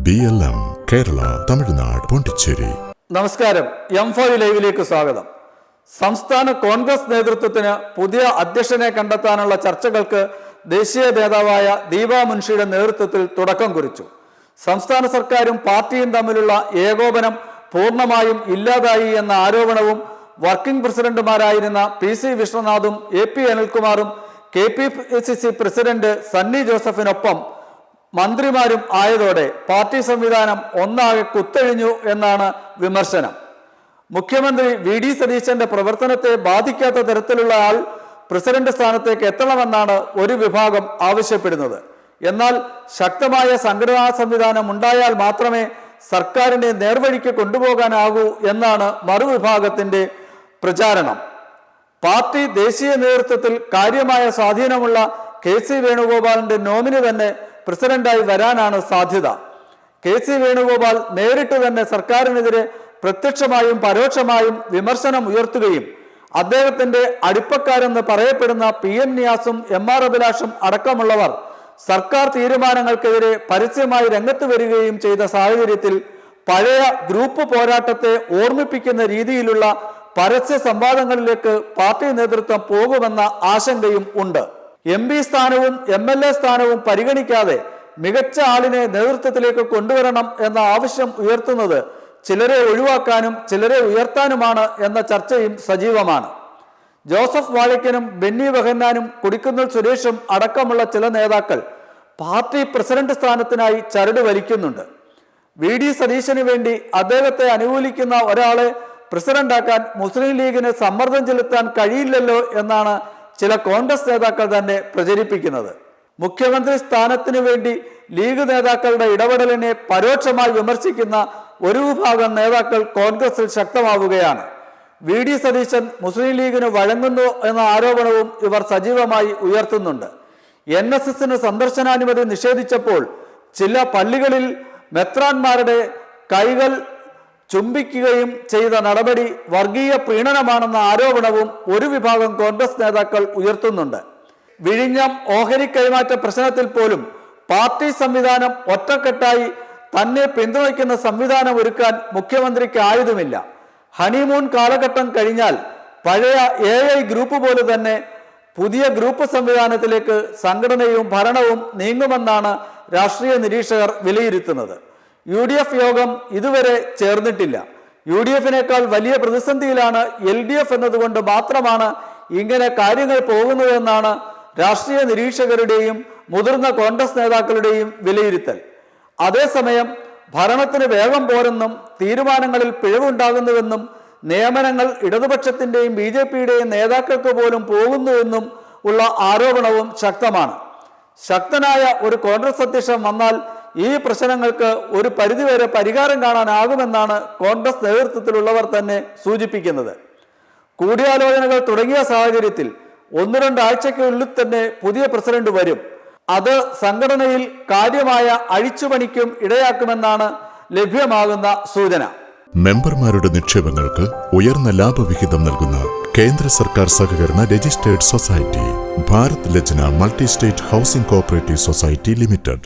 BLM Kerala Tamil Nadu Pondicherry. നമസ്കാരം, M4 ലൈവിലേക്ക് സ്വാഗതം. സംസ്ഥാന കോൺഗ്രസ് നേതൃത്വത്തിന് പുതിയ അധ്യക്ഷനെ കണ്ടെത്താനുള്ള ചർച്ചകൾക്ക് ദേശീയ നേതാവായ ദീപാ മുൻഷിയുടെ നേതൃത്വത്തിൽ തുടക്കം കുറിച്ചു. സംസ്ഥാന സർക്കാരും പാർട്ടിയും തമ്മിലുള്ള ഏകോപനം പൂർണ്ണമായും ഇല്ലാതായി എന്ന ആരോപണവും വർക്കിംഗ് പ്രസിഡന്റുമാരായിരുന്ന PC വിശ്വനാഥും AP അനിൽകുമാറും KPCC പ്രസിഡന്റ് സണ്ണി ജോസഫിനൊപ്പം മന്ത്രിമാരും ആയതോടെ പാർട്ടി സംവിധാനം ഒന്നാകെ കുത്തഴിഞ്ഞു എന്നാണ് വിമർശനം. മുഖ്യമന്ത്രി VD സതീശന്റെ പ്രവർത്തനത്തെ ബാധിക്കാത്ത തരത്തിലുള്ള ആൾ പ്രസിഡന്റ് സ്ഥാനത്തേക്ക് എത്തണമെന്നാണ് ഒരു വിഭാഗം ആവശ്യപ്പെടുന്നത്. എന്നാൽ ശക്തമായ സംഘടനാ സംവിധാനം ഉണ്ടായാൽ മാത്രമേ സർക്കാരിനെ നേർവഴിക്ക് കൊണ്ടുപോകാനാകൂ എന്നാണ് മറുവിഭാഗത്തിന്റെ പ്രചാരണം. പാർട്ടി ദേശീയ നേതൃത്വത്തിൽ കാര്യമായ സ്വാധീനമുള്ള KC വേണുഗോപാലിന്റെ നോമിനി തന്നെ പ്രസിഡന്റായി വരാനാണ് സാധ്യത. KC വേണുഗോപാൽ നേരിട്ട് തന്നെ സർക്കാരിനെതിരെ പ്രത്യക്ഷമായും പരോക്ഷമായും വിമർശനം ഉയർത്തുകയും അദ്ദേഹത്തിന്റെ അടിപ്പക്കാരെന്ന് പറയപ്പെടുന്ന PM നിയാസും MR അഭിലാഷും അടക്കമുള്ളവർ സർക്കാർ തീരുമാനങ്ങൾക്കെതിരെ പരസ്യമായി രംഗത്ത് വരികയും ചെയ്ത സാഹചര്യത്തിൽ പഴയ ഗ്രൂപ്പ് പോരാട്ടത്തെ ഓർമ്മിപ്പിക്കുന്ന രീതിയിലുള്ള പരസ്യ സംവാദങ്ങളിലേക്ക് പാർട്ടി നേതൃത്വം പോകുമെന്ന ആശങ്കയും ഉണ്ട്. MP സ്ഥാനവും MLA സ്ഥാനവും പരിഗണിക്കാതെ മികച്ച ആളിനെ നേതൃത്വത്തിലേക്ക് കൊണ്ടുവരണം എന്ന ആവശ്യം ഉയർത്തുന്നത് ചിലരെ ഒഴിവാക്കാനും ചിലരെ ഉയർത്താനുമാണ് എന്ന ചർച്ചയും സജീവമാണ്. ജോസഫ് വാഴയ്ക്കനും ബെന്നി ബെഹന്നാനും കൊടിക്കുന്നിൽ സുരേഷും അടക്കമുള്ള ചില നേതാക്കൾ പാർട്ടി പ്രസിഡന്റ് സ്ഥാനത്തിനായി ചരട് വലിക്കുന്നുണ്ട്. VD സതീശന് വേണ്ടി അദ്ദേഹത്തെ അനുകൂലിക്കുന്ന ഒരാളെ പ്രസിഡന്റാക്കാൻ മുസ്ലിം ലീഗിന് സമ്മർദ്ദം ചെലുത്താൻ കഴിയില്ലല്ലോ എന്നാണ് ചില കോൺഗ്രസ് നേതാക്കൾ തന്നെ പ്രചരിപ്പിക്കുന്നത്. മുഖ്യമന്ത്രി സ്ഥാനത്തിനു വേണ്ടി ലീഗ് നേതാക്കളുടെ ഇടപെടലിനെ പരോക്ഷമായി വിമർശിക്കുന്ന ഒരു വിഭാഗം നേതാക്കൾ കോൺഗ്രസിൽ ശക്തമാവുകയാണ്. VD സതീശൻ മുസ്ലിം ലീഗിന് വഴങ്ങുന്നു എന്ന ആരോപണവും ഇവർ സജീവമായി ഉയർത്തുന്നുണ്ട്. NSSന് സന്ദർശനാനുമതി നിഷേധിച്ചപ്പോൾ ചില പള്ളികളിൽ മെത്രാന്മാരുടെ കൈകൾ ചുംബിക്കുകയും ചെയ്ത നടപടി വർഗീയ പ്രീണനമാണെന്ന ആരോപണവും ഒരു വിഭാഗം കോൺഗ്രസ് നേതാക്കൾ ഉയർത്തുന്നുണ്ട്. വിഴിഞ്ഞം ഓഹരി കൈമാറ്റ പ്രശ്നത്തിൽ പോലും പാർട്ടി സംവിധാനം ഒറ്റക്കെട്ടായി തന്നെ പിന്തുണയ്ക്കുന്ന സംവിധാനം ഒരുക്കാൻ മുഖ്യമന്ത്രിക്ക് ആയുധമില്ല. ഹണിമൂൺ കാലഘട്ടം കഴിഞ്ഞാൽ പഴയ AI ഗ്രൂപ്പ് പോലെ തന്നെ പുതിയ ഗ്രൂപ്പ് സംവിധാനത്തിലേക്ക് സംഘടനയും ഭരണവും നീങ്ങുമെന്നാണ് രാഷ്ട്രീയ നിരീക്ഷകർ വിലയിരുത്തുന്നത്. UDF യോഗം ഇതുവരെ ചേർന്നിട്ടില്ല. UDFിനേക്കാൾ വലിയ പ്രതിസന്ധിയിലാണ് LDF എന്നതുകൊണ്ട് മാത്രമാണ് ഇങ്ങനെ കാര്യങ്ങൾ പോകുന്നതെന്നാണ് രാഷ്ട്രീയ നിരീക്ഷകരുടെയും മുതിർന്ന കോൺഗ്രസ് നേതാക്കളുടെയും വിലയിരുത്തൽ. അതേസമയം ഭരണത്തിന് വേഗം പോരെന്നും തീരുമാനങ്ങളിൽ പിഴവുണ്ടാകുന്നുവെന്നും നിയമനങ്ങൾ ഇടതുപക്ഷത്തിന്റെയും BJPയുടെയും നേതാക്കൾക്ക് പോലും പോകുന്നുവെന്നും ഉള്ള ആരോപണവും ശക്തമാണ്. ശക്തനായ ഒരു കോൺഗ്രസ് അധ്യക്ഷൻ വന്നാൽ ഈ പ്രശ്നങ്ങൾക്ക് ഒരു പരിധിവരെ പരിഹാരം കാണാനാകുമെന്നാണ് കോൺഗ്രസ് നേതൃത്വത്തിലുള്ളവർ തന്നെ സൂചിപ്പിക്കുന്നത്. കൂടിയാലോചനകൾ തുടങ്ങിയ സാഹചര്യത്തിൽ 1-2 ആഴ്ചയ്ക്കുള്ളിൽ തന്നെ പുതിയ പ്രസിഡന്റ് വരും. അത് സംഘടനയിൽ കാര്യമായ അഴിച്ചുപണിക്കും ഇടയാക്കുമെന്നാണ് ലഭ്യമാകുന്ന സൂചന. മെമ്പർമാരുടെ നിക്ഷേപങ്ങൾക്ക് ഉയർന്ന ലാഭവിഹിതം നൽകുന്ന കേന്ദ്ര സർക്കാർ സഹകരണ registered society Bharat Lajna multi state housing cooperative society limited.